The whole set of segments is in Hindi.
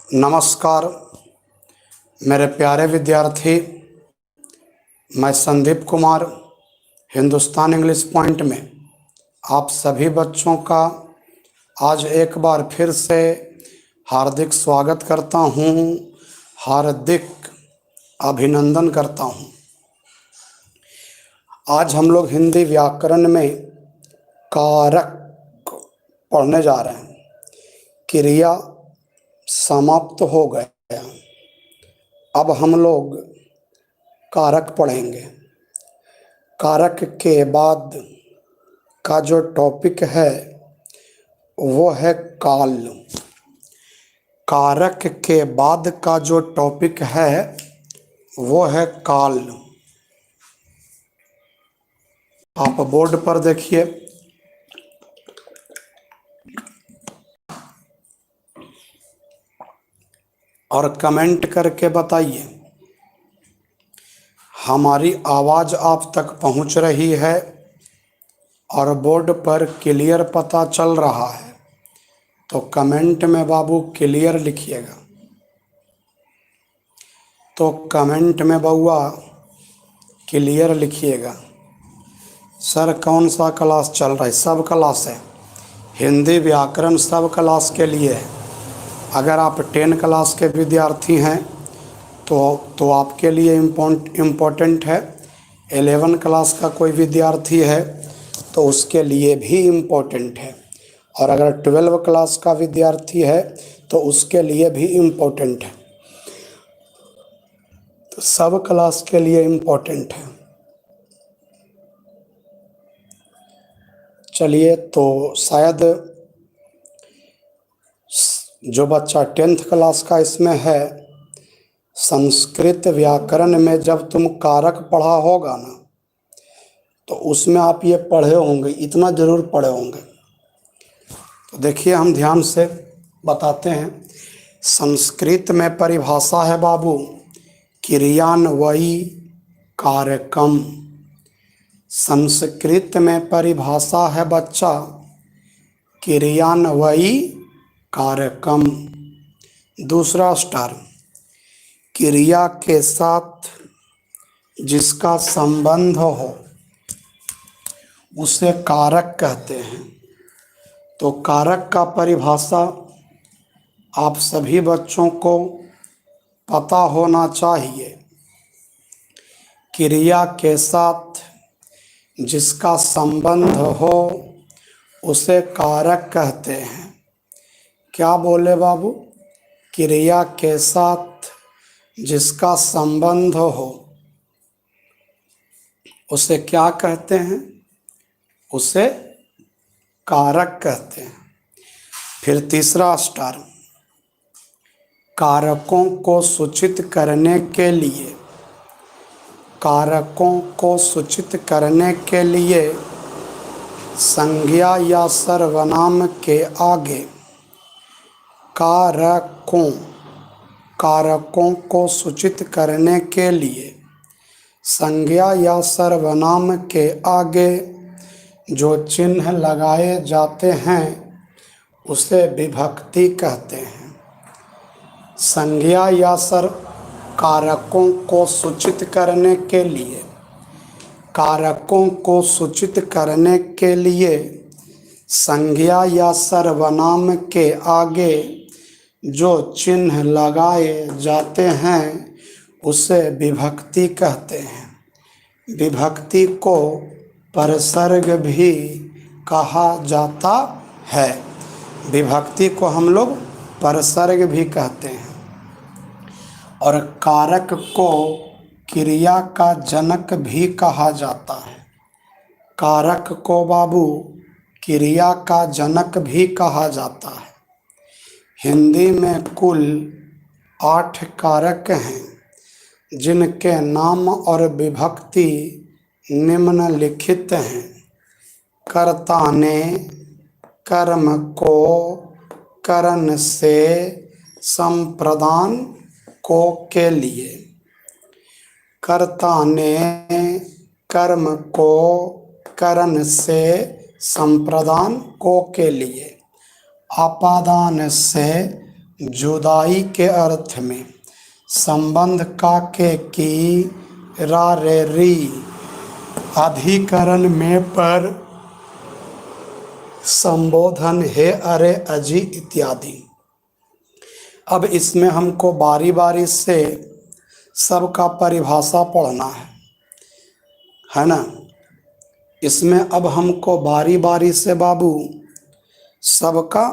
नमस्कार मेरे प्यारे विद्यार्थी। मैं संदीप कुमार हिंदुस्तान इंग्लिश पॉइंट में आप सभी बच्चों का आज एक बार फिर से हार्दिक स्वागत करता हूँ, हार्दिक अभिनंदन करता हूँ। आज हम लोग हिंदी व्याकरण में कारक पढ़ने जा रहे हैं। क्रिया समाप्त हो गया, अब हम लोग कारक पढ़ेंगे। कारक के बाद का जो टॉपिक है वो है काल। कारक के बाद का जो टॉपिक है वो है काल। आप बोर्ड पर देखिए, और कमेंट करके बताइए हमारी आवाज़ आप तक पहुंच रही है और बोर्ड पर क्लियर पता चल रहा है तो कमेंट में बाबू क्लियर लिखिएगा। तो कमेंट में बउआ क्लियर लिखिएगा। सर कौन सा क्लास चल रहा है? सब क्लास है, हिंदी व्याकरण सब क्लास के लिए है। अगर आप 10 क्लास के विद्यार्थी हैं तो आपके लिए इम्पोर्टेंट है। 11 क्लास का कोई विद्यार्थी है तो उसके लिए भी इम्पोर्टेंट है, और अगर 12 क्लास का विद्यार्थी है तो उसके लिए भी इम्पोर्टेंट है। तो सब क्लास के लिए इम्पोर्टेंट है। चलिए, तो शायद जो बच्चा 10th क्लास का इसमें है, संस्कृत व्याकरण में जब तुम कारक पढ़ा होगा ना तो उसमें आप ये पढ़े होंगे, इतना जरूर पढ़े होंगे। तो देखिए, हम ध्यान से बताते हैं। संस्कृत में परिभाषा है बाबू, क्रियान्वयी कारकम। संस्कृत में परिभाषा है बच्चा, क्रियान्वयी कारकम। दूसरा स्टार, क्रिया के साथ जिसका संबंध हो उसे कारक कहते हैं। तो कारक का परिभाषा आप सभी बच्चों को पता होना चाहिए। क्रिया के साथ जिसका संबंध हो उसे कारक कहते हैं। क्या बोले बाबू? क्रिया के साथ जिसका संबंध हो उसे क्या कहते हैं? उसे कारक कहते हैं। फिर तीसरा स्टार, कारकों को सूचित करने के लिए, कारकों को सूचित करने के लिए संज्ञा या सर्वनाम के आगे कारकों, कारकों को सूचित करने के लिए संज्ञा या सर्वनाम के आगे जो चिन्ह लगाए जाते हैं उसे विभक्ति कहते हैं। संज्ञा या कारकों को सूचित करने के लिए, कारकों को सूचित करने के लिए संज्ञा या सर्वनाम के आगे जो चिन्ह लगाए जाते हैं उसे विभक्ति कहते हैं। विभक्ति को परसर्ग भी कहा जाता है। विभक्ति को हम लोग परसर्ग भी कहते हैं। और कारक को क्रिया का जनक भी कहा जाता है। कारक को बाबू क्रिया का जनक भी कहा जाता है। हिंदी में कुल 8 कारक हैं जिनके नाम और विभक्ति निम्नलिखित हैं। कर्ता ने कर्म को करण से संप्रदान को के लिए, कर्ता ने कर्म को करण से संप्रदान को के लिए, अपादान से जुदाई के अर्थ में संबंध का के की रा रे री अधिकरण में पर संबोधन है अरे अजी इत्यादि। अब इसमें हमको बारी बारी से सबका परिभाषा पढ़ना है ना। इसमें अब हमको बारी बारी से बाबू सबका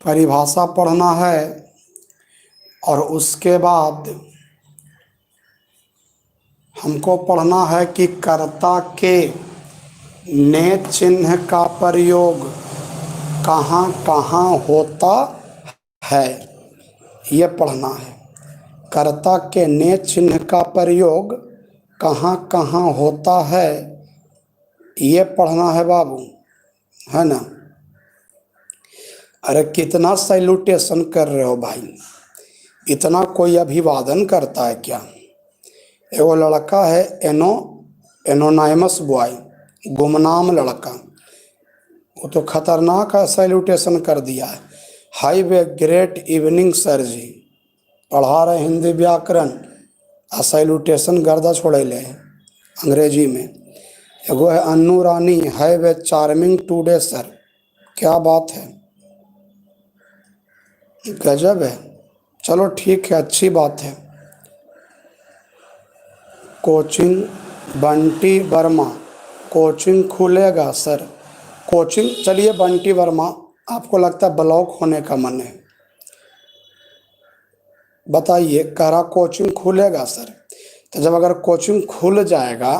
परिभाषा पढ़ना है और उसके बाद हमको पढ़ना है कि कर्ता के ने चिन्ह का प्रयोग कहाँ कहाँ होता है, ये पढ़ना है। कर्ता के ने चिन्ह का प्रयोग कहाँ कहाँ होता है, ये पढ़ना है बाबू, है ना। अरे कितना सैल्यूटेशन कर रहे हो भाई, इतना कोई अभिवादन करता है क्या। एगो लड़का है एनोनाइमस बॉय, गुमनाम लड़का, वो तो खतरनाक सैल्यूटेशन कर दिया है। हाई वे ग्रेट इवनिंग सर जी, पढ़ा रहे हिंदी व्याकरण आ सैल्यूटेशन गर्दा छोड़े ले अंग्रेजी में। एगो है अन्नू रानी, है वे चार्मिंग टूडे सर, क्या बात है, गजब है। चलो ठीक है, अच्छी बात है। कोचिंग बंटी वर्मा, कोचिंग खुलेगा सर, कोचिंग। चलिए बंटी वर्मा, आपको लगता है ब्लॉक होने का मन है, बताइए। कह रहा कोचिंग खुलेगा सर, तो जब अगर कोचिंग खुल जाएगा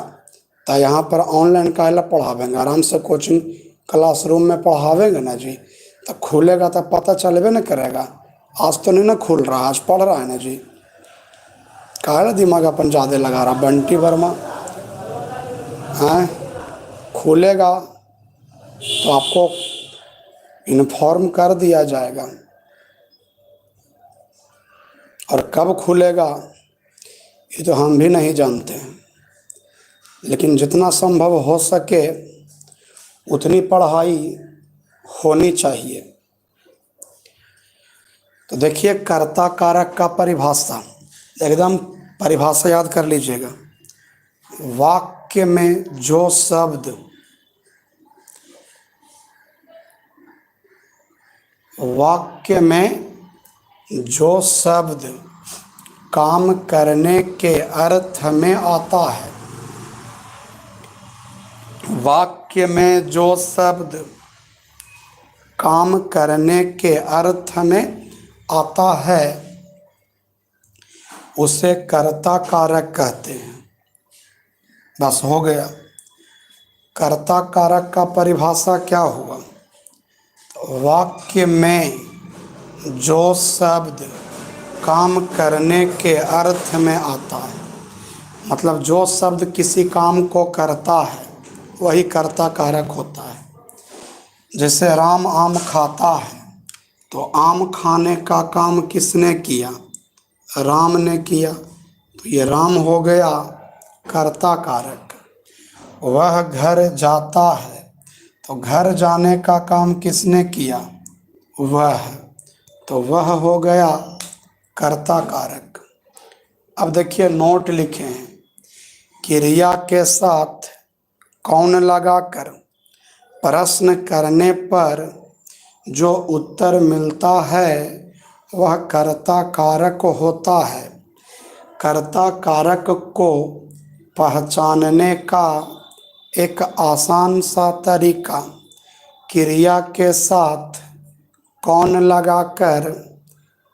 तो यहाँ पर ऑनलाइन काहे पढ़ावेंगे, आराम से कोचिंग क्लासरूम में पढ़ावेंगे ना जी। तो खुलेगा तो पता चलबे न करेगा। आज तो नहीं ना खुल रहा, आज पढ़ रहा है ना जी। काहे दिमाग अपन ज़्यादा लगा रहा बंटी वर्मा, हैं। खुलेगा तो आपको इन्फॉर्म कर दिया जाएगा, और कब खुलेगा ये तो हम भी नहीं जानते हैं। लेकिन जितना संभव हो सके उतनी पढ़ाई होनी चाहिए। तो देखिए, कर्ता कारक का परिभाषा, एकदम परिभाषा याद कर लीजिएगा। वाक्य में जो शब्द काम करने के अर्थ में आता है, वाक्य में जो शब्द काम करने के अर्थ में आता है उसे कर्ता कारक कहते हैं। बस हो गया। कर्ता कारक का परिभाषा क्या हुआ, वाक्य में जो शब्द काम करने के अर्थ में आता है, मतलब जो शब्द किसी काम को करता है वही कर्ता कारक होता है। जैसे राम आम खाता है, तो आम खाने का काम किसने किया, राम ने किया, तो ये राम हो गया कर्ता कारक। वह घर जाता है, तो घर जाने का काम किसने किया, वह, तो वह हो गया कर्ता कारक। अब देखिए नोट लिखे हैं, क्रिया के साथ कौन लगाकर प्रश्न करने पर जो उत्तर मिलता है वह कर्ता कारक होता है। कर्ता कारक को पहचानने का एक आसान सा तरीका, क्रिया के साथ कौन लगाकर,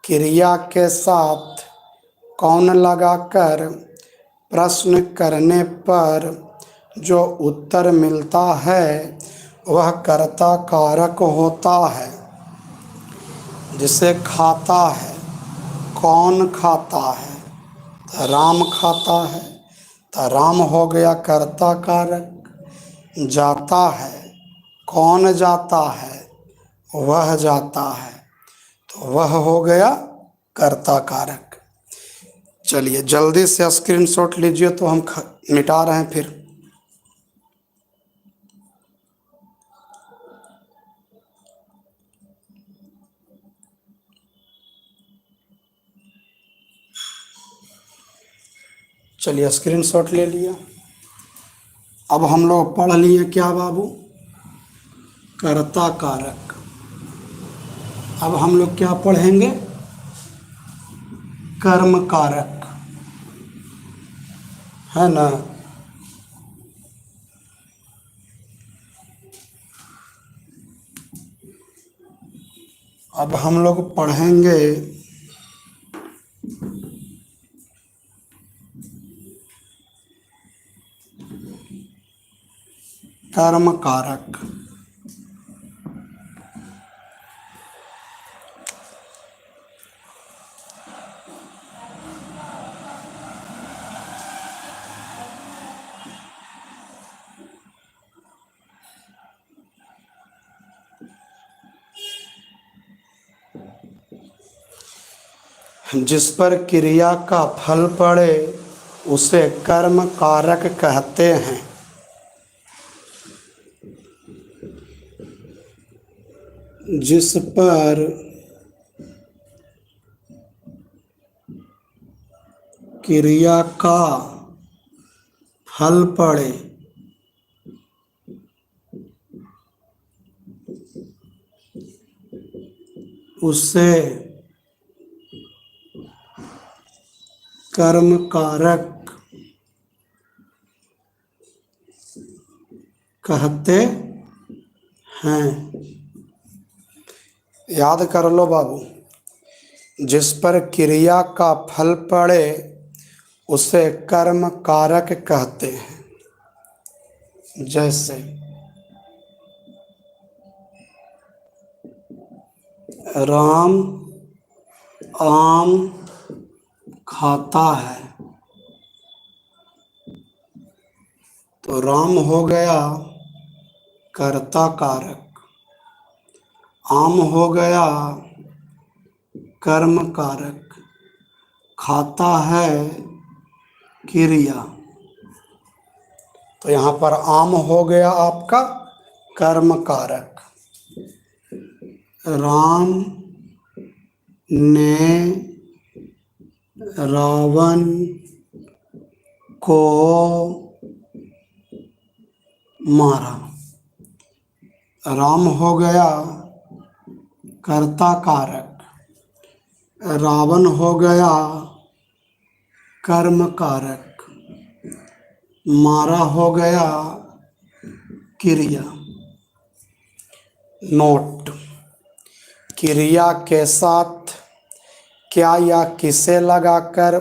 क्रिया के साथ कौन लगाकर प्रश्न करने पर जो उत्तर मिलता है वह कर्ता कारक होता है। जिसे खाता है, कौन खाता है, तो राम खाता है, तो राम हो गया कर्ता कारक। जाता है, कौन जाता है, वह जाता है, तो वह हो गया कर्ता कारक। चलिए जल्दी से स्क्रीनशॉट लीजिए, तो हम मिटा रहे हैं फिर। चलिए स्क्रीनशॉट ले लिया। अब हम लोग पढ़ लिए क्या बाबू, कर्ता कारक। अब हम लोग क्या पढ़ेंगे, कर्म कारक, है ना। अब हम लोग पढ़ेंगे कर्म कारक। जिस पर क्रिया का फल पड़े उसे कर्म कारक कहते हैं। जिस पर क्रिया का फल पड़े उसे कर्म कारक कहते हैं। याद कर लो बाबू, जिस पर क्रिया का फल पड़े उसे कर्म कारक कहते हैं। जैसे राम आम खाता है, तो राम हो गया कर्ता कारक, आम हो गया कर्म कारक, खाता है क्रिया। तो यहाँ पर आम हो गया आपका कर्म कारक। राम ने रावण को मारा, राम हो गया कर्ता कारक, रावण हो गया कर्म कारक, मारा हो गया क्रिया। नोट, क्रिया के साथ क्या या किसे लगाकर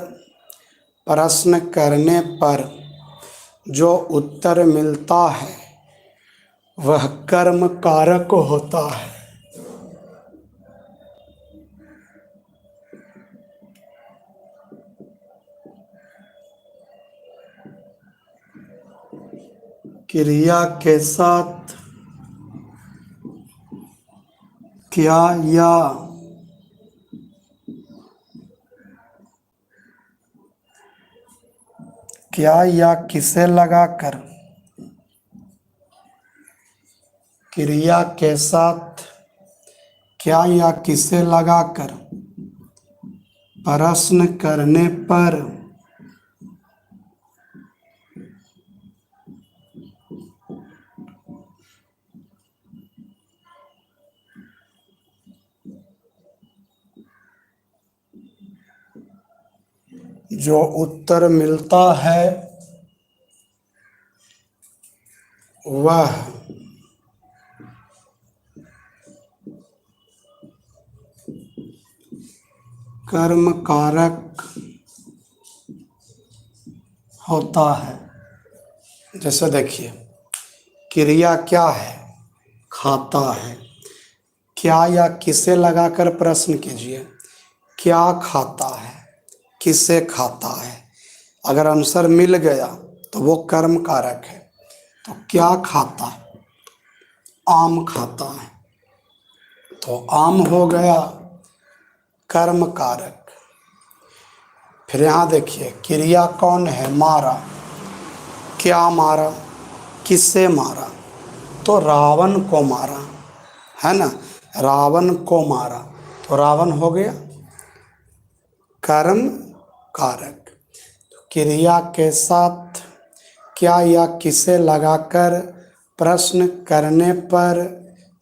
प्रश्न करने पर जो उत्तर मिलता है वह कर्म कारक होता है। क्रिया के साथ क्या या किसे लगाकर, क्रिया के साथ क्या या किसे लगाकर प्रश्न करने पर जो उत्तर मिलता है वह कर्म कारक होता है। जैसे देखिए, क्रिया क्या है, खाता है। क्या या किसे लगाकर प्रश्न कीजिए, क्या खाता है, किसे खाता है। अगर आंसर मिल गया तो वो कर्म कारक है। तो क्या खाता है, आम खाता है, तो आम हो गया कर्म कारक। फिर यहाँ देखिए, क्रिया कौन है, मारा। क्या मारा, किससे मारा, तो रावण को मारा, है ना। रावण को मारा, तो रावण हो गया कर्म कारक। क्रिया के साथ क्या या किसे लगाकर प्रश्न करने पर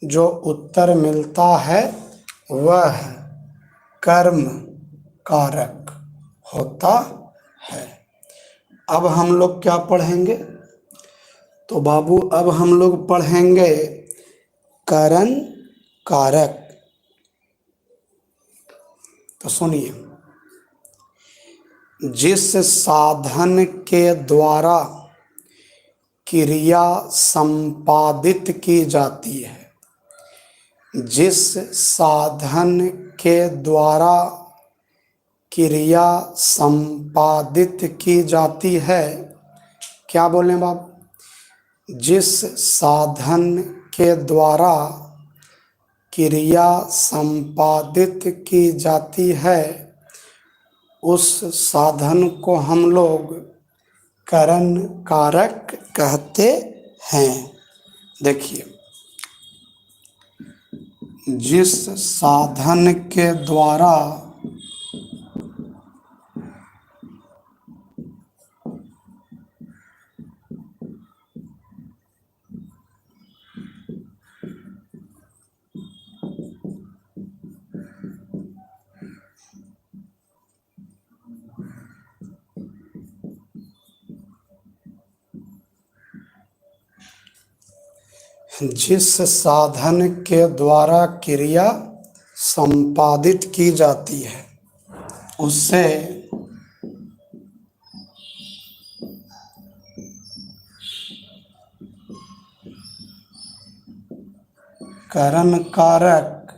जो उत्तर मिलता है वह कर्म कारक होता है। अब हम लोग क्या पढ़ेंगे? तो बाबू अब हम लोग पढ़ेंगे करण कारक। तो सुनिए, जिस साधन के द्वारा क्रिया संपादित की जाती है, जिस साधन के द्वारा क्रिया संपादित की जाती है, क्या बोलें बाबू? जिस साधन के द्वारा क्रिया संपादित की जाती है उस साधन को हम लोग करण कारक कहते हैं। देखिए, जिस साधन के द्वारा जिस साधन के द्वारा क्रिया संपादित की जाती है उससे करण कारक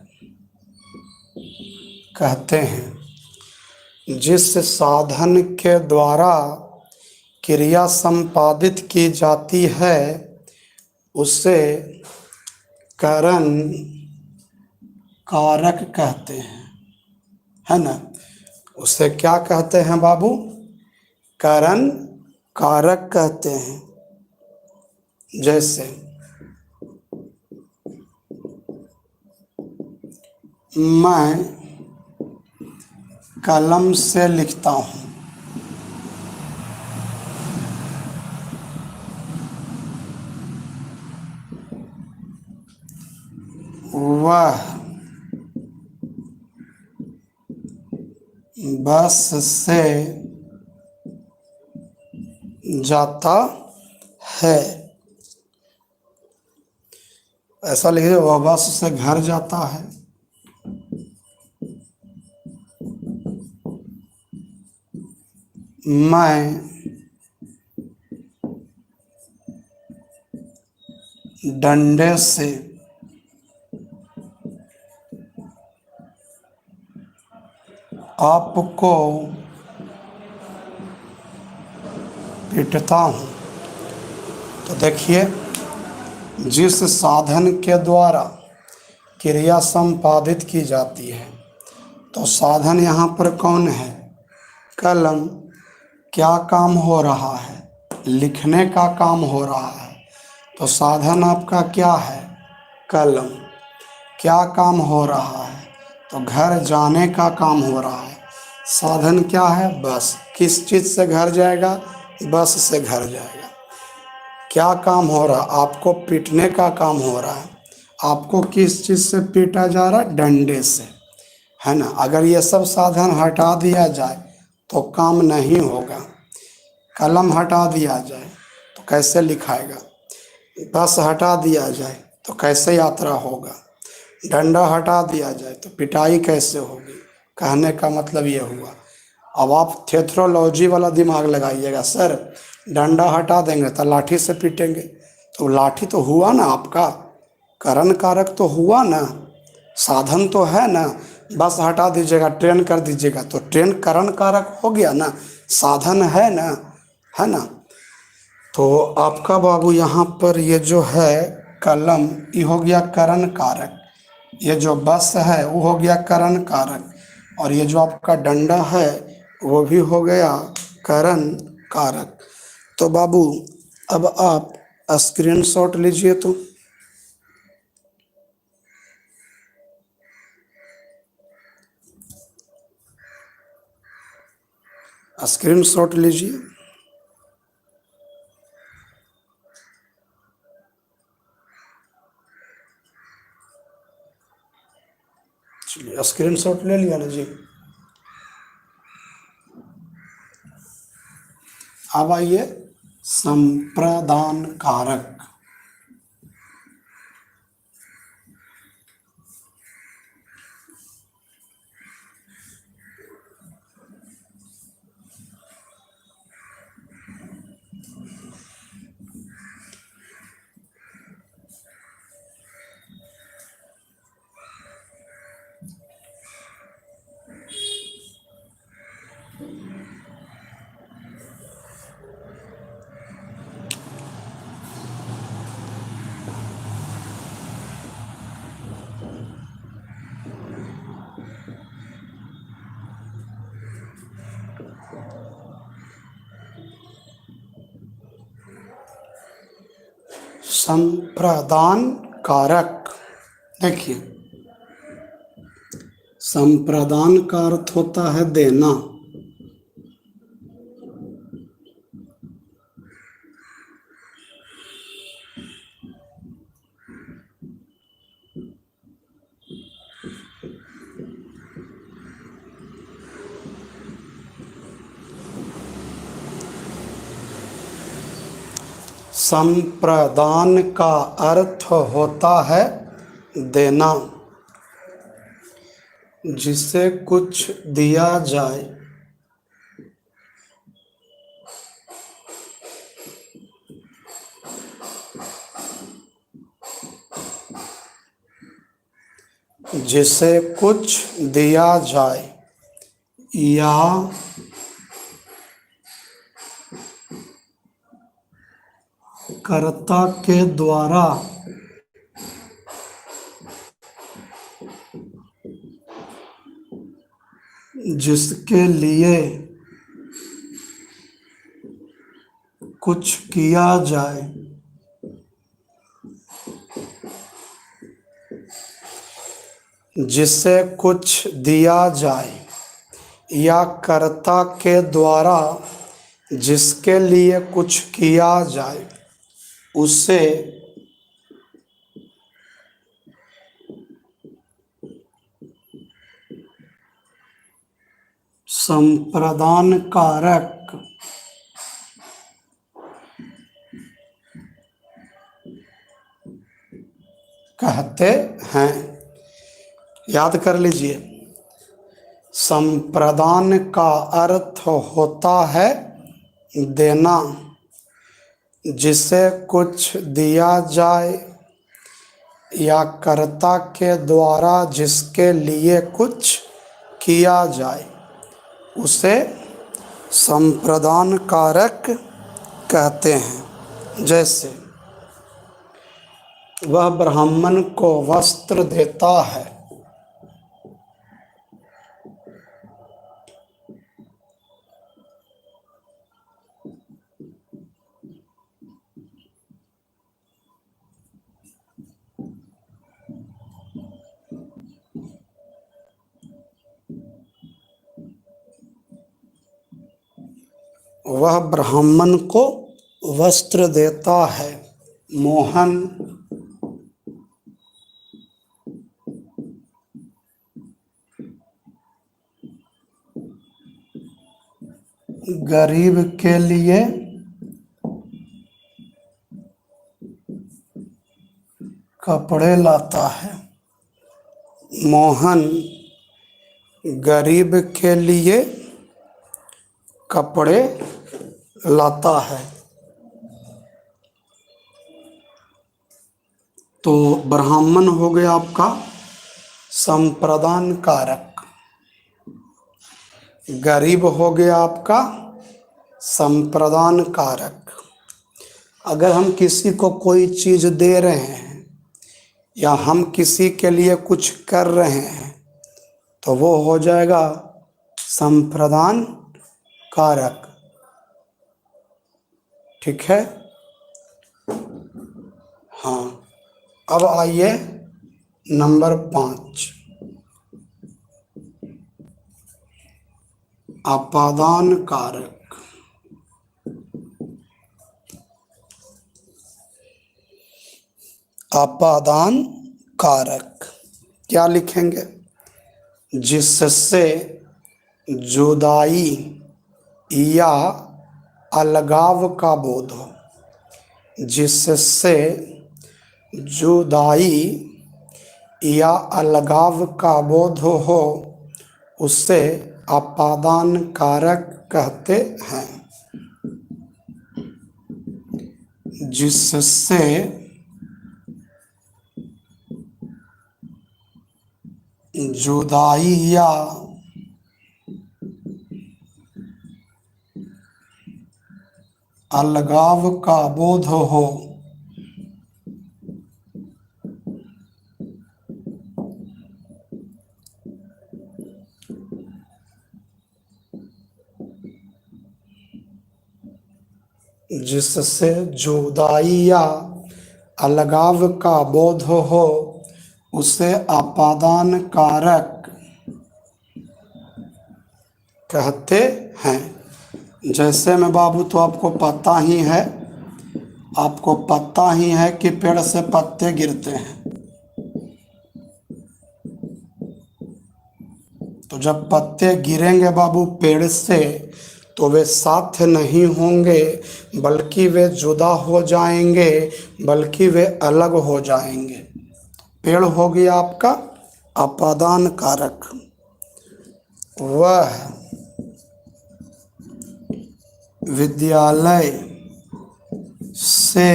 कहते हैं। जिस साधन के द्वारा क्रिया संपादित की जाती है उसे करण कारक कहते हैं, है ना? उसे क्या कहते हैं बाबू? करण कारक कहते हैं। जैसे मैं कलम से लिखता हूँ, वह बस से जाता है। ऐसा लिखिए, वह बस से घर जाता है। मैं डंडे से आपको पीटता हूँ। तो देखिए, जिस साधन के द्वारा क्रिया संपादित की जाती है, तो साधन यहाँ पर कौन है? कलम। क्या काम हो रहा है? लिखने का काम हो रहा है। तो साधन आपका क्या है? कलम। क्या काम हो रहा है? तो घर जाने का काम हो रहा है। साधन क्या है? बस। किस चीज़ से घर जाएगा? बस से घर जाएगा। क्या काम हो रहा? आपको पीटने का काम हो रहा है। आपको किस चीज़ से पीटा जा रहा है? डंडे से, है ना? अगर ये सब साधन हटा दिया जाए तो काम नहीं होगा। कलम हटा दिया जाए तो कैसे लिखाएगा? बस हटा दिया जाए तो कैसे यात्रा होगा? डंडा हटा दिया जाए तो पिटाई कैसे होगी? कहने का मतलब ये हुआ। अब आप थियोलॉजी वाला दिमाग लगाइएगा। सर, डंडा हटा देंगे तो लाठी से पीटेंगे, तो लाठी तो हुआ ना आपका, करण कारक तो हुआ ना, साधन तो है ना। बस हटा दीजिएगा, ट्रेन कर दीजिएगा तो ट्रेन करण कारक हो गया ना, साधन है ना, है ना? तो आपका बाबू यहाँ पर ये जो है कलम, ये हो गया करण कारक। ये जो बस है वो हो गया करण कारक, और ये जो आपका डंडा है वो भी हो गया करण कारक। तो बाबू अब आप स्क्रीनशॉट लीजिए। तो स्क्रीनशॉट लीजिए। चलिए स्क्रीनशॉट ले लिया ना जी। अब आइए संप्रदान कारक। संप्रदान कारक, देखिए संप्रदान का अर्थ होता है देना। संप्रदान का अर्थ होता है देना, जिसे कुछ दिया जाए। जिसे कुछ दिया जाए या कर्ता के द्वारा जिसके लिए कुछ किया जाए। जिसे कुछ दिया जाए या कर्ता के द्वारा जिसके लिए कुछ किया जाए, उसे संप्रदान कारक कहते हैं। याद कर लीजिए, संप्रदान का अर्थ होता है देना, जिसे कुछ दिया जाए या कर्ता के द्वारा जिसके लिए कुछ किया जाए, उसे संप्रदान कारक कहते हैं। जैसे वह ब्राह्मण को वस्त्र देता है, वह ब्राह्मण को वस्त्र देता है। मोहन गरीब के लिए कपड़े लाता है। मोहन गरीब के लिए कपड़े लाता है। तो ब्राह्मण हो गया आपका संप्रदान कारक, गरीब हो गया आपका संप्रदान कारक। अगर हम किसी को कोई चीज दे रहे हैं या हम किसी के लिए कुछ कर रहे हैं, तो वो हो जाएगा संप्रदान कारक। ठीक है। हाँ, अब आइए नंबर 5। अपादान कारक। अपादान कारक क्या लिखेंगे? जिससे जुदाई या अलगाव का बोध हो। जिससे जुदाई या अलगाव का बोध हो उसे अपादान कारक कहते हैं। जिससे जुदाई या अलगाव का बोध हो जिससे जुदाई या अलगाव का बोध हो उसे अपादान कारक कहते हैं। जैसे में बाबू तो आपको पता ही है कि पेड़ से पत्ते गिरते हैं। तो जब पत्ते गिरेंगे बाबू पेड़ से तो वे साथ नहीं होंगे, बल्कि वे जुदा हो जाएंगे, बल्कि वे अलग हो जाएंगे। पेड़ हो गया आपका अपादान कारक। वह विद्यालय से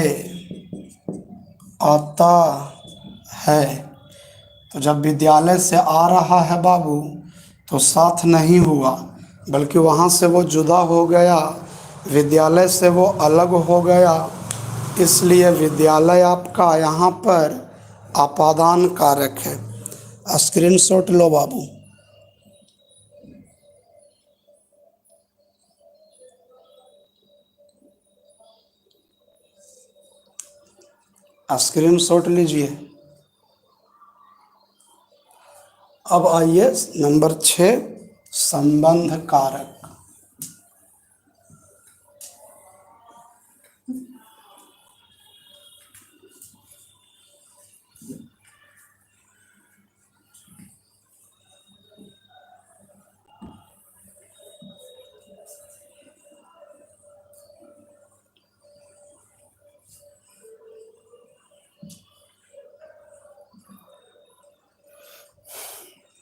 आता है। तो जब विद्यालय से आ रहा है बाबू तो साथ नहीं हुआ, बल्कि वहाँ से वो जुदा हो गया, विद्यालय से वो अलग हो गया। इसलिए विद्यालय आपका यहाँ पर अपादान कारक है। स्क्रीनशॉट लो बाबू। स्क्रीनशॉट लीजिए। अब आइए नंबर 6 संबंध कारक।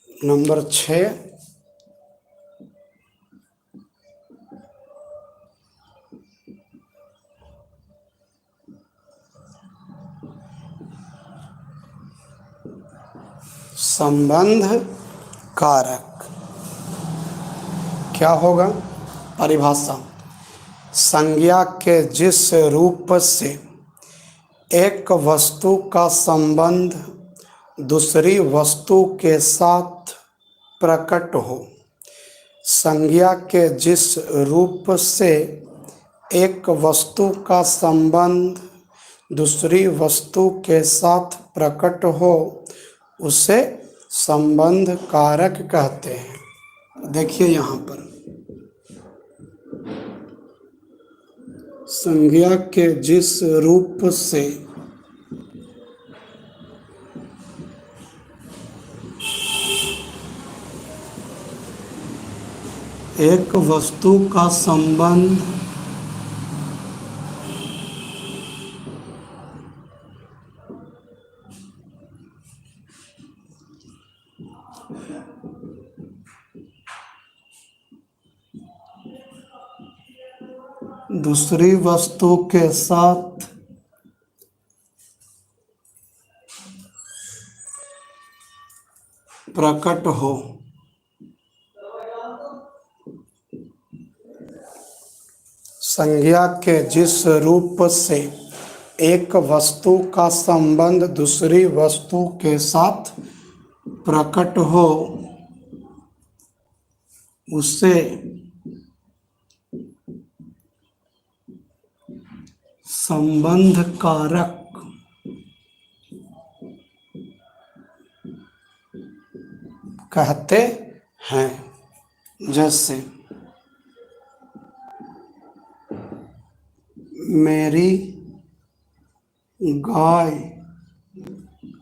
नंबर 6 संबंध कारक क्या होगा? परिभाषा: संज्ञा के जिस रूप से एक वस्तु का संबंध दूसरी वस्तु के साथ प्रकट हो। संज्ञा के जिस रूप से एक वस्तु का संबंध दूसरी वस्तु के साथ प्रकट हो उसे संबंध कारक कहते हैं। देखिए यहाँ पर संज्ञा के जिस रूप से एक वस्तु का संबंध दूसरी वस्तु के साथ प्रकट हो। संज्ञा के जिस रूप से एक वस्तु का संबंध दूसरी वस्तु के साथ प्रकट हो उसे संबंध कारक कहते हैं। जैसे मेरी गाय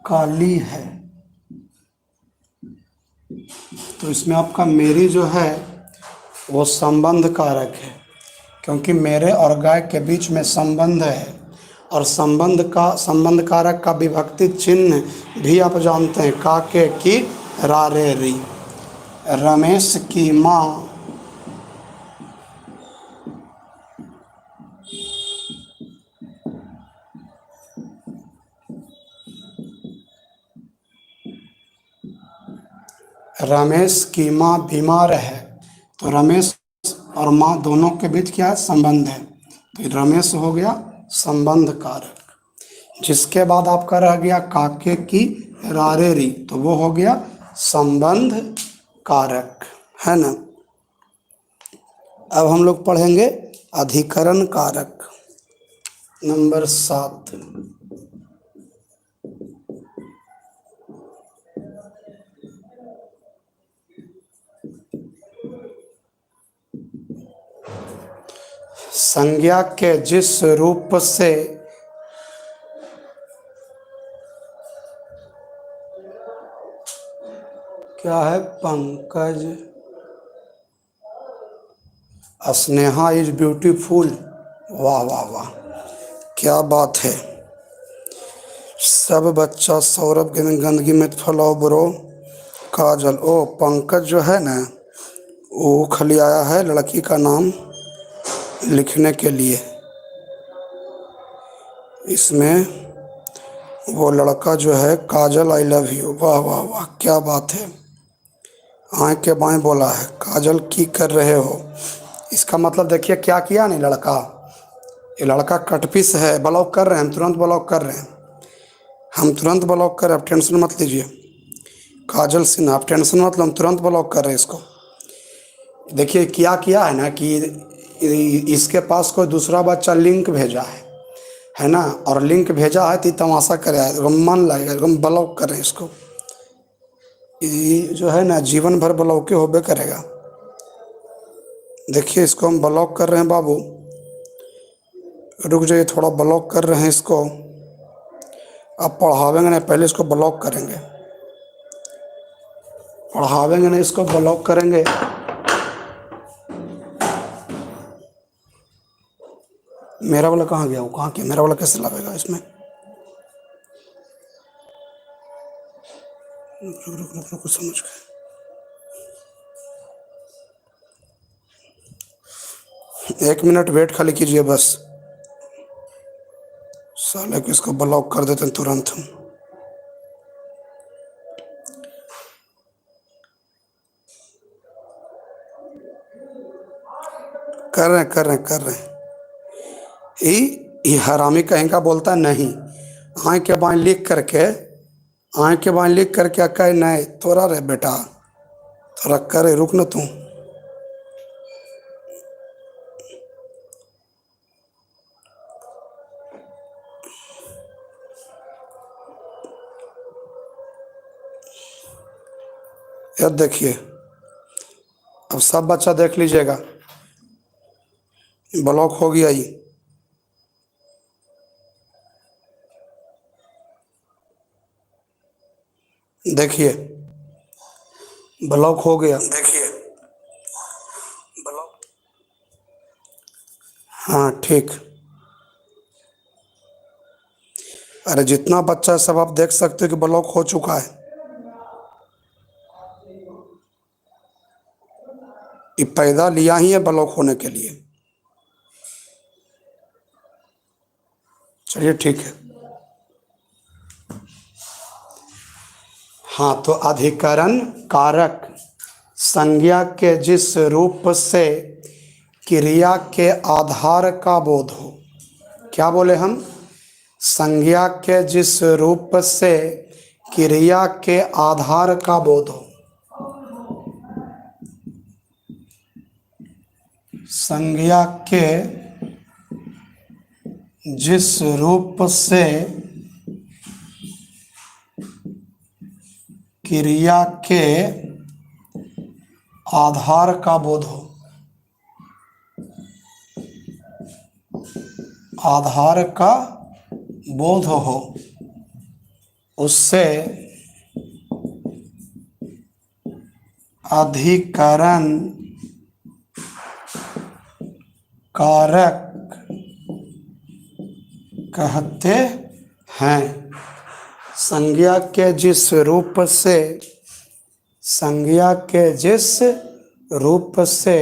काली है। तो इसमें आपका मेरी जो है वो संबंध कारक है, क्योंकि मेरे और गाय के बीच में संबंध है। और संबंध कारक का विभक्ति चिन्ह भी आप जानते हैं, काके की रारे री। रमेश की माँ रमेश की माँ बीमार है। तो रमेश और माँ दोनों के बीच क्या है, संबंध है। तो रमेश हो गया संबंध कारक। जिसके बाद आपका रह गया काके की रारेरी, तो वो हो गया संबंध कारक, है ना। अब हम लोग पढ़ेंगे अधिकरण कारक नंबर 7। संज्ञा के जिस रूप से क्या है, पंकज स्नेहा इज ब्यूटीफुल। वाह वाह वाह, क्या बात है। सब बच्चा सौरभ के गंदगी में फैलाओ ब्रो। काजल, ओ पंकज जो है ना, वो खाली आया है लड़की का नाम लिखने के लिए। इसमें वो लड़का जो है काजल आई लव यू। वाह वाह वाह, क्या बात है। आए के बाएं बोला है, काजल की कर रहे हो। इसका मतलब देखिए क्या किया नहीं लड़का, ये लड़का कटपीस है। ब्लॉक कर रहे हैं हम, तुरंत ब्लॉक कर रहे हैं हम, तुरंत ब्लॉक कर रहे हैं। आप टेंशन मत लीजिए काजल सिन्हा, आप टेंशन मत लो, हम तुरंत ब्लॉक कर रहे हैं इसको। देखिए क्या किया है ना कि इसके पास कोई दूसरा बच्चा लिंक भेजा है ना, और लिंक भेजा है तो तमाशा करे, मन लगेगा, हम ब्लॉक कर रहे हैं इसको। ये जो है ना जीवन भर ब्लॉक के होबे करेगा। देखिए इसको हम ब्लॉक कर रहे हैं बाबू, रुक जाइए थोड़ा, ब्लॉक कर रहे हैं इसको। अब पढ़ावेंगे नहीं, पहले इसको ब्लॉक करेंगे, पढ़ावेंगे नहीं इसको ब्लॉक करेंगे। मेरा वाला कहाँ गया, वो कहाँ किया, मेरा वाला कैसे लावेगा इसमें। रुक रुक रुक रुक, समझ गए। 1 मिनट वेट खाली कीजिए बस, साले को इसको ब्लॉक कर देते हैं तुरंत हम। कर रहे हैं। ये हरामी कहीं का बोलता है नहीं, आए के बाएं लिख करके, आए के बाएं लिख करके कहे नहीं तोरा रे बेटा, थोड़ा करे, रुक न तू। यार देखिए, अब सब बच्चा देख लीजिएगा, ब्लॉक हो गया ये। देखिए ब्लॉक हो गया, देखिए ब्लॉक। हाँ ठीक। अरे जितना बच्चा सब आप देख सकते हो कि ब्लॉक हो चुका है। ये पैदा लिया ही है ब्लॉक होने के लिए। चलिए ठीक है। हाँ, तो अधिकरण कारक संज्ञा के जिस रूप से क्रिया के आधार का बोध हो। क्या बोले हम, संज्ञा के जिस रूप से क्रिया के आधार का बोध हो। संज्ञा के जिस रूप से क्रिया के आधार का बोध हो। आधार का बोध हो, उससे अधिकरण कारक कहते हैं। संज्ञा के जिस रूप से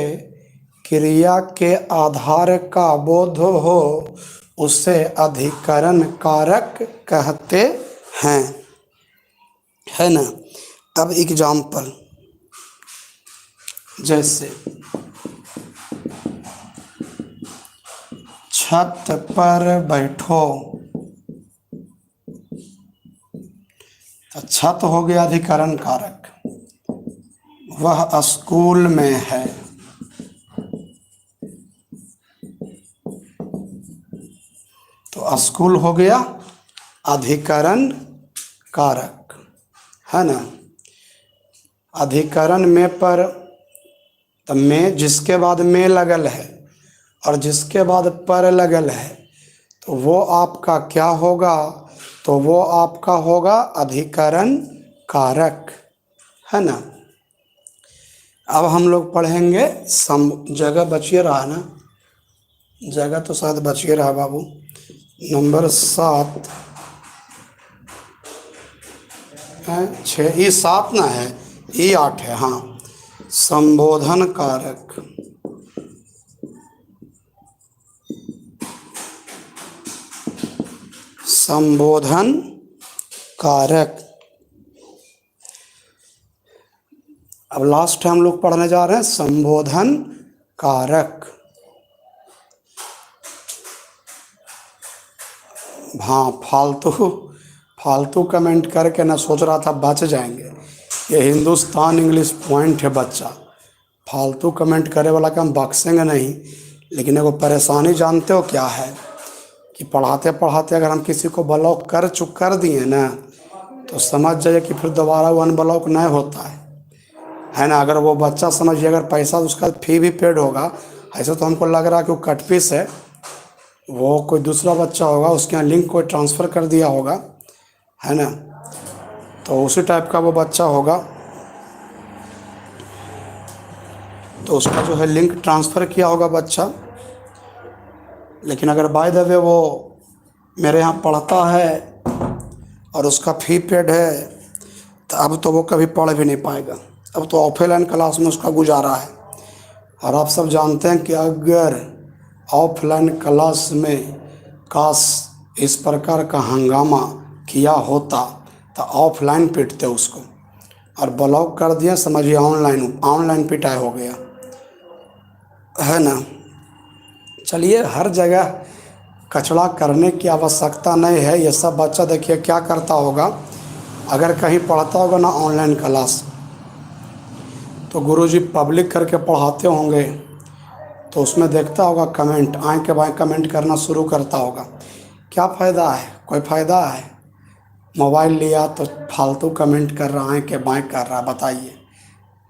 क्रिया के आधार का बोध हो, उसे अधिकरण कारक कहते हैं, है ना। अब एग्जाम्पल, जैसे छत पर बैठो, तो छत हो गया अधिकरण कारक। वह स्कूल में है, तो स्कूल हो गया अधिकरण कारक, है ना। अधिकरण में पर, तो में जिसके बाद में लगल है और जिसके बाद पर लगल है, तो वो आपका क्या होगा, तो वो आपका होगा अधिकरण कारक, है ना। अब हम लोग पढ़ेंगे जगह बचिए रहा ना, जगह तो शायद बचिए रहा बाबू। नंबर 7 है, 6, ये 7 ना है, ये 8 है, हाँ। संबोधन कारक, संबोधन कारक। अब लास्ट हम लोग पढ़ने जा रहे हैं संबोधन कारक। हाँ, फालतू कमेंट करके ना सोच रहा था बच जाएंगे। ये हिंदुस्तान इंग्लिश पॉइंट है बच्चा, फालतू कमेंट करे वाला का हम बख्शेंगे नहीं। लेकिन एगो परेशानी जानते हो क्या है, कि पढ़ाते पढ़ाते अगर हम किसी को ब्लॉक कर दिए ना, तो समझ जाइए कि फिर दोबारा वो अनब्लॉक नहीं होता है ना। अगर वो बच्चा समझिए, अगर पैसा उसका फी भी पेड होगा, ऐसे तो हमको लग रहा है कि वो कटपीस है, वो कोई दूसरा बच्चा होगा, उसके यहाँ लिंक कोई ट्रांसफ़र कर दिया होगा, है ना। तो उसी टाइप का वो बच्चा होगा, तो उसका जो है लिंक ट्रांसफ़र किया होगा बच्चा। लेकिन अगर बाय द वे वो मेरे यहाँ पढ़ता है और उसका फ़ी पेड है, तो अब तो वो कभी पढ़ भी नहीं पाएगा। अब तो ऑफलाइन क्लास में उसका गुजारा है। और आप सब जानते हैं कि अगर ऑफलाइन क्लास में काश इस प्रकार का हंगामा किया होता, तो ऑफलाइन पीटते उसको, और ब्लॉक कर दिया, समझिए ऑनलाइन पिटाई हो गया, है ना। चलिए, हर जगह कचड़ा करने की आवश्यकता नहीं है। ये सब बच्चा देखिए क्या करता होगा, अगर कहीं पढ़ता होगा ना ऑनलाइन क्लास, तो गुरुजी पब्लिक करके पढ़ाते होंगे, तो उसमें देखता होगा कमेंट, आए के बाएँ कमेंट करना शुरू करता होगा। क्या फ़ायदा है? कोई फ़ायदा है? मोबाइल लिया तो फालतू कमेंट कर रहा है, के बाएँ कर रहा है, बताइए।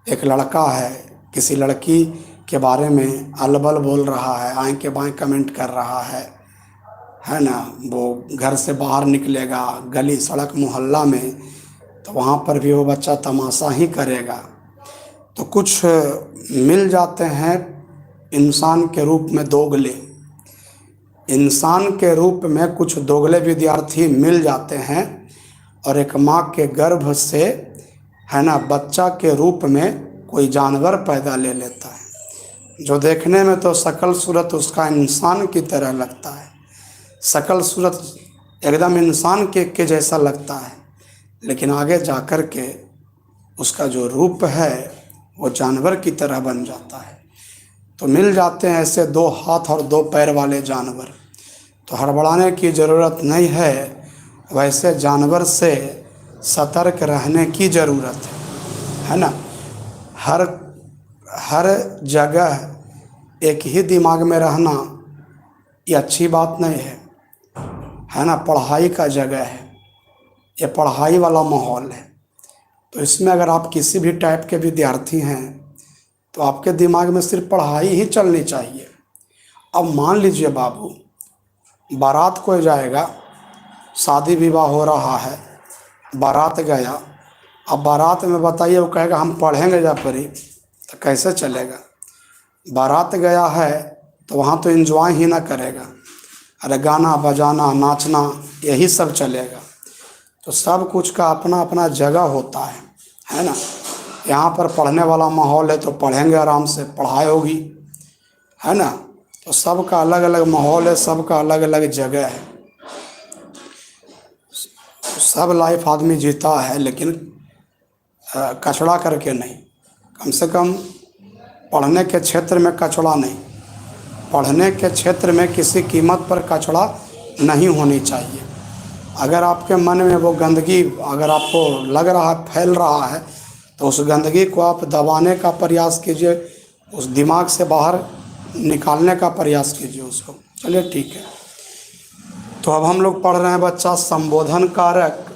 एक लड़का है, किसी लड़की के बारे में अलबल बोल रहा है, आए के बाएँ कमेंट कर रहा है ना। वो घर से बाहर निकलेगा गली सड़क मोहल्ला में, तो वहाँ पर भी वो बच्चा तमाशा ही करेगा। तो कुछ मिल जाते हैं इंसान के रूप में दोगले, इंसान के रूप में कुछ दोगले विद्यार्थी मिल जाते हैं, और एक माँ के गर्भ से, है ना, बच्चा के रूप में कोई जानवर पैदा ले लेता है, जो देखने में तो शकल सूरत उसका इंसान की तरह लगता है, शकल सूरत एकदम इंसान के जैसा लगता है, लेकिन आगे जाकर के उसका जो रूप है वो जानवर की तरह बन जाता है। तो मिल जाते हैं ऐसे 2 हाथ और 2 पैर वाले जानवर। तो हड़बड़ाने की ज़रूरत नहीं है, वैसे जानवर से सतर्क रहने की ज़रूरत है ना। हर जगह एक ही दिमाग में रहना ये अच्छी बात नहीं है ना। पढ़ाई का जगह है, ये पढ़ाई वाला माहौल है, तो इसमें अगर आप किसी भी टाइप के विद्यार्थी हैं, तो आपके दिमाग में सिर्फ पढ़ाई ही चलनी चाहिए। अब मान लीजिए बाबू, बारात कोई जाएगा, शादी विवाह हो रहा है, बारात गया, अब बारात में बताइए वो कहेगा हम पढ़ेंगे जा परी, तो कैसे चलेगा। बारात गया है तो वहाँ तो एंजॉय ही ना करेगा, अरे गाना बजाना नाचना यही सब चलेगा। तो सब कुछ का अपना अपना जगह होता है ना। यहाँ पर पढ़ने वाला माहौल है तो पढ़ेंगे आराम से, पढ़ाई होगी, है ना। तो सबका अलग अलग माहौल है, सबका अलग अलग जगह है। सब लाइफ आदमी जीता है, लेकिन कचड़ा करके नहीं। कम से कम पढ़ने के क्षेत्र में कचड़ा नहीं, पढ़ने के क्षेत्र में किसी कीमत पर कचड़ा नहीं होनी चाहिए। अगर आपके मन में वो गंदगी अगर आपको लग रहा है फैल रहा है, तो उस गंदगी को आप दबाने का प्रयास कीजिए, उस दिमाग से बाहर निकालने का प्रयास कीजिए उसको। चलिए ठीक है। तो अब हम लोग पढ़ रहे हैं बच्चा, संबोधन कारक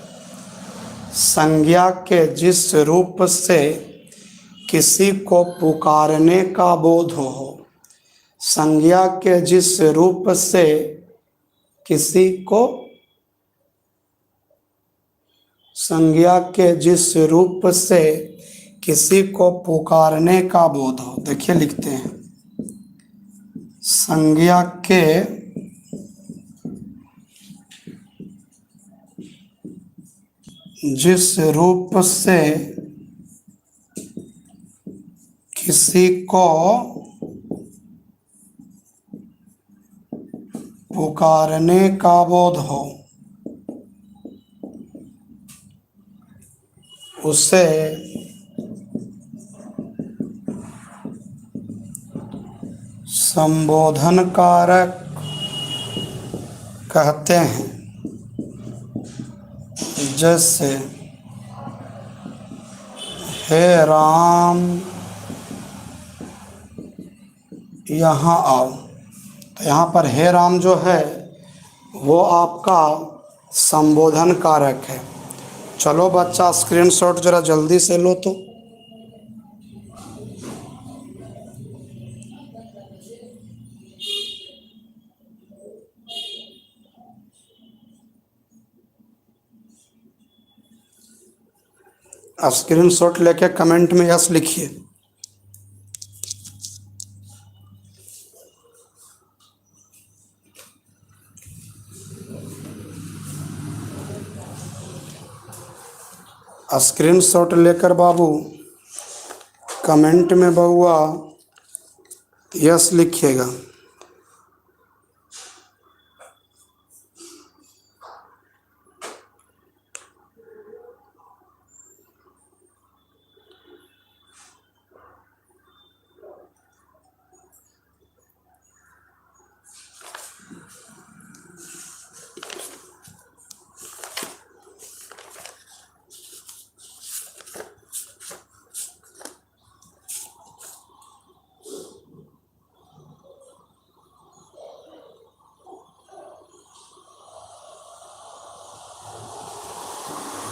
संज्ञा के जिस रूप से किसी को पुकारने का बोध हो। संज्ञा के जिस रूप से किसी को, संज्ञा के जिस रूप से किसी को पुकारने का बोध हो। देखिए लिखते हैं, संज्ञा के जिस रूप से किसी को पुकारने का बोध हो, उसे संबोधन कारक कहते हैं। जैसे हे राम यहाँ आओ, तो यहाँ पर हे राम जो है वो आपका संबोधन कारक है। चलो बच्चा स्क्रीनशॉट जरा जल्दी से लो। तो स्क्रीनशॉट लेके कमेंट में यस लिखिए। स्क्रीनशॉट लेकर बाबू कमेंट में बउआ यस लिखिएगा।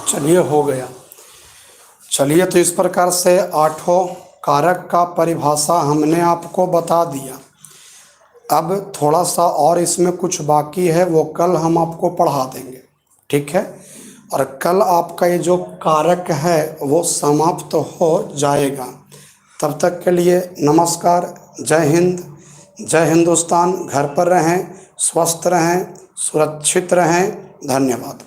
चलिए हो गया। चलिए तो इस प्रकार से आठों कारक का परिभाषा हमने आपको बता दिया। अब थोड़ा सा और इसमें कुछ बाकी है, वो कल हम आपको पढ़ा देंगे, ठीक है। और कल आपका ये जो कारक है वो समाप्त हो जाएगा। तब तक के लिए नमस्कार, जय हिंद, जय हिंदुस्तान। घर पर रहें, स्वस्थ रहें, सुरक्षित रहें। धन्यवाद।